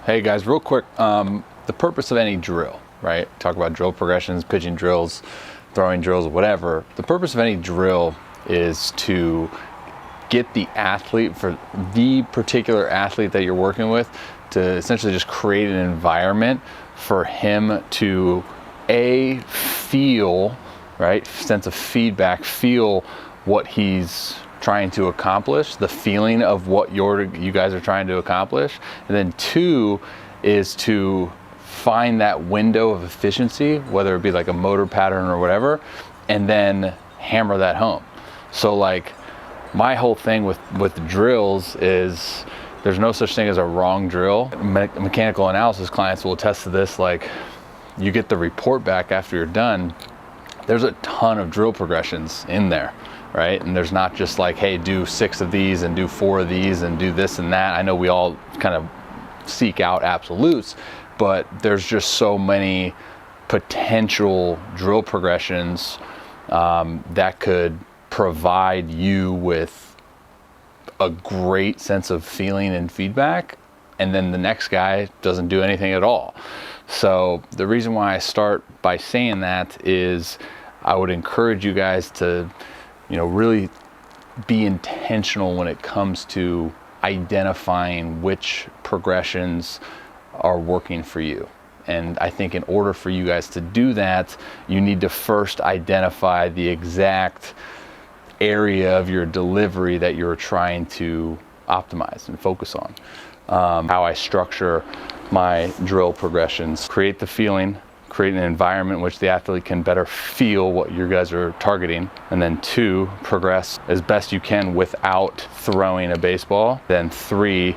Hey guys, real quick, the purpose of any drill, right? Talk about drill progressions, pitching drills, throwing drills, whatever. The purpose of any drill is to get the athlete, for the particular athlete that you're working with, to essentially just create an environment for him to feel, right? Sense of feedback, feel what he's trying to accomplish, the feeling of what you guys are trying to accomplish. And then two is to find that window of efficiency, whether it be like a motor pattern or whatever, and then hammer that home. So like my whole thing with drills is there's no such thing as a wrong drill. Mechanical analysis clients will attest to this. Like, you get the report back after you're done, there's a ton of drill progressions in there, right? And there's not just like, hey, do 6 of these and do 4 of these and do this and that. I know we all kind of seek out absolutes, but there's just so many potential drill progressions that could provide you with a great sense of feeling and feedback, and then the next guy doesn't do anything at all. So the reason why I start by saying that is I would encourage you guys to, really be intentional when it comes to identifying which progressions are working for you. And I think in order for you guys to do that, you need to first identify the exact area of your delivery that you're trying to optimize and focus on. How I structure my drill progressions: create the feeling, create an environment in which the athlete can better feel what you guys are targeting, and then 2, progress as best you can without throwing a baseball. Then 3,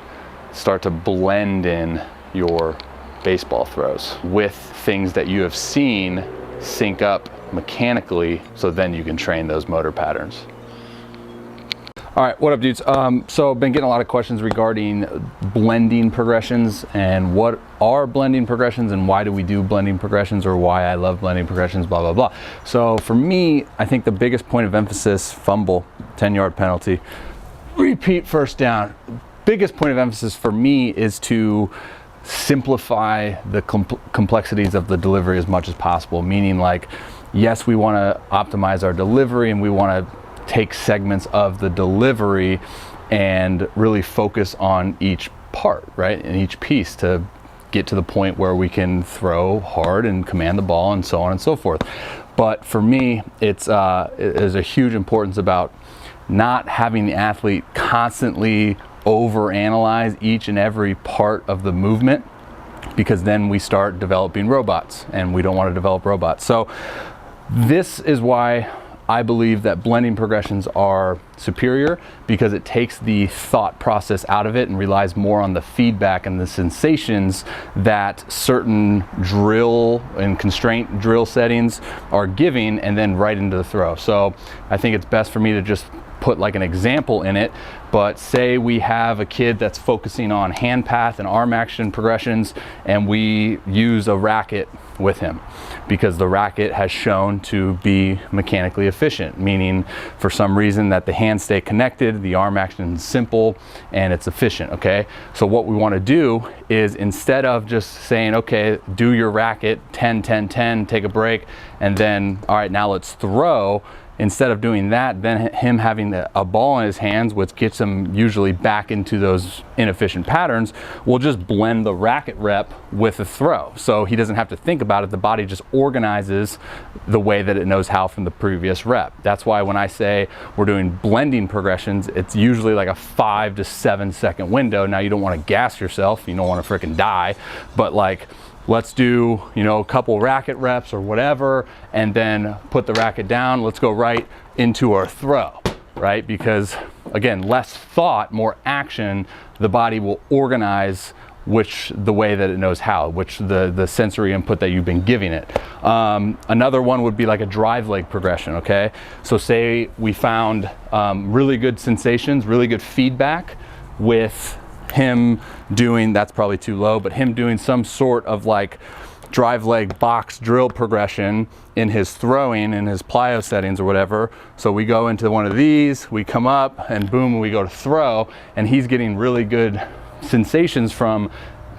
start to blend in your baseball throws with things that you have seen sync up mechanically, so then you can train those motor patterns. All right, what up, dudes? So I've been getting a lot of questions regarding blending progressions and what are blending progressions and why do we do blending progressions, or why I love blending progressions, blah, blah, blah. So for me, I think the biggest point of emphasis: fumble, 10-yard penalty, repeat, first down. Biggest point of emphasis for me is to simplify the complexities of the delivery as much as possible. Meaning, like, yes, we want to optimize our delivery and we want to take segments of the delivery and really focus on each part, right? And each piece to get to the point where we can throw hard and command the ball and so on and so forth. But for me, there's a huge importance about not having the athlete constantly overanalyze each and every part of the movement, because then we start developing robots, and we don't want to develop robots. So this is why I believe that blending progressions are superior, because it takes the thought process out of it and relies more on the feedback and the sensations that certain drill and constraint drill settings are giving, and then right into the throw. So I think it's best for me to just put like an example in it. But say we have a kid that's focusing on hand path and arm action progressions, and we use a racket with him because the racket has shown to be mechanically efficient, meaning for some reason that the hands stay connected, the arm action is simple, and it's efficient. Okay, so what we want to do is, instead of just saying, okay, do your racket 10 10 10, take a break, and then all right, now let's throw. Instead of doing that, then him having a ball in his hands, which gets him usually back into those inefficient patterns, we'll just blend the racket rep with the throw. So he doesn't have to think about it. The body just organizes the way that it knows how from the previous rep. That's why when I say we're doing blending progressions, it's usually like a 5 to 7 second window. Now, you don't want to gas yourself. You don't want to freaking die. But like, let's do, a couple racket reps or whatever, and then put the racket down. Let's go right into our throw, right? Because again, less thought, more action. The body will organize the way that it knows how, which the sensory input that you've been giving it. Another one would be like a drive leg progression, okay? So say we found really good sensations, really good feedback with him doing, that's probably too low, but him doing some sort of like drive leg box drill progression in his throwing, in his plyo settings or whatever. So we go into one of these, we come up, and boom, we go to throw, and he's getting really good sensations from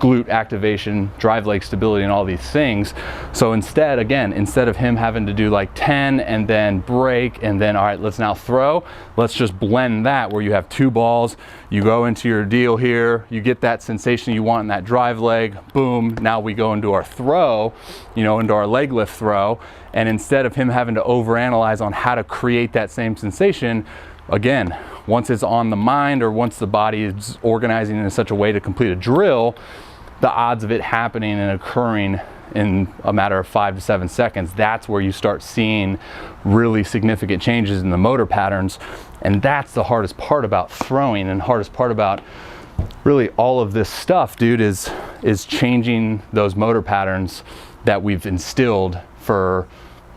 glute activation, drive leg stability, and all these things. So instead, again, instead of him having to do like 10 and then break and then, all right, let's now throw, let's just blend that where you have 2 balls, you go into your deal here, you get that sensation you want in that drive leg, boom, now we go into our throw, you know, into our leg lift throw. And instead of him having to overanalyze on how to create that same sensation, again, once it's on the mind or once the body is organizing in such a way to complete a drill, the odds of it happening and occurring in a matter of 5 to 7 seconds, that's where you start seeing really significant changes in the motor patterns. And that's the hardest part about throwing, and hardest part about really all of this stuff, dude, is changing those motor patterns that we've instilled for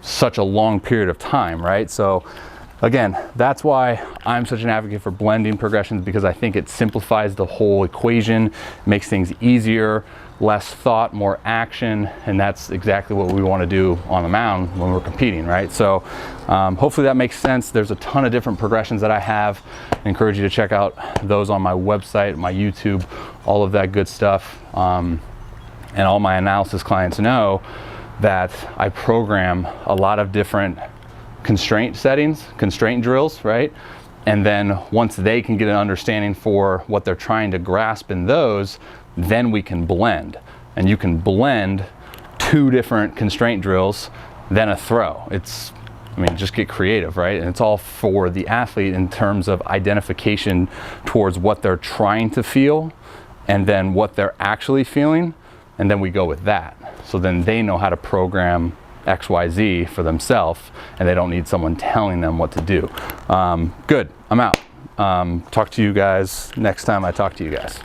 such a long period of time, right? So again, that's why I'm such an advocate for blending progressions, because I think it simplifies the whole equation, makes things easier, less thought, more action, and that's exactly what we want to do on the mound when we're competing, right? So hopefully that makes sense. There's a ton of different progressions that I have. I encourage you to check out those on my website, my YouTube, all of that good stuff. And all my analysis clients know that I program a lot of different constraint settings, constraint drills, right? And then once they can get an understanding for what they're trying to grasp in those, then we can blend. And you can blend 2 different constraint drills, then a throw. I mean, just get creative, right? And it's all for the athlete in terms of identification towards what they're trying to feel and then what they're actually feeling. And then we go with that. So then they know how to program XYZ for themselves, and they don't need someone telling them what to do. Good, I'm out. Talk to you guys next time I talk to you guys.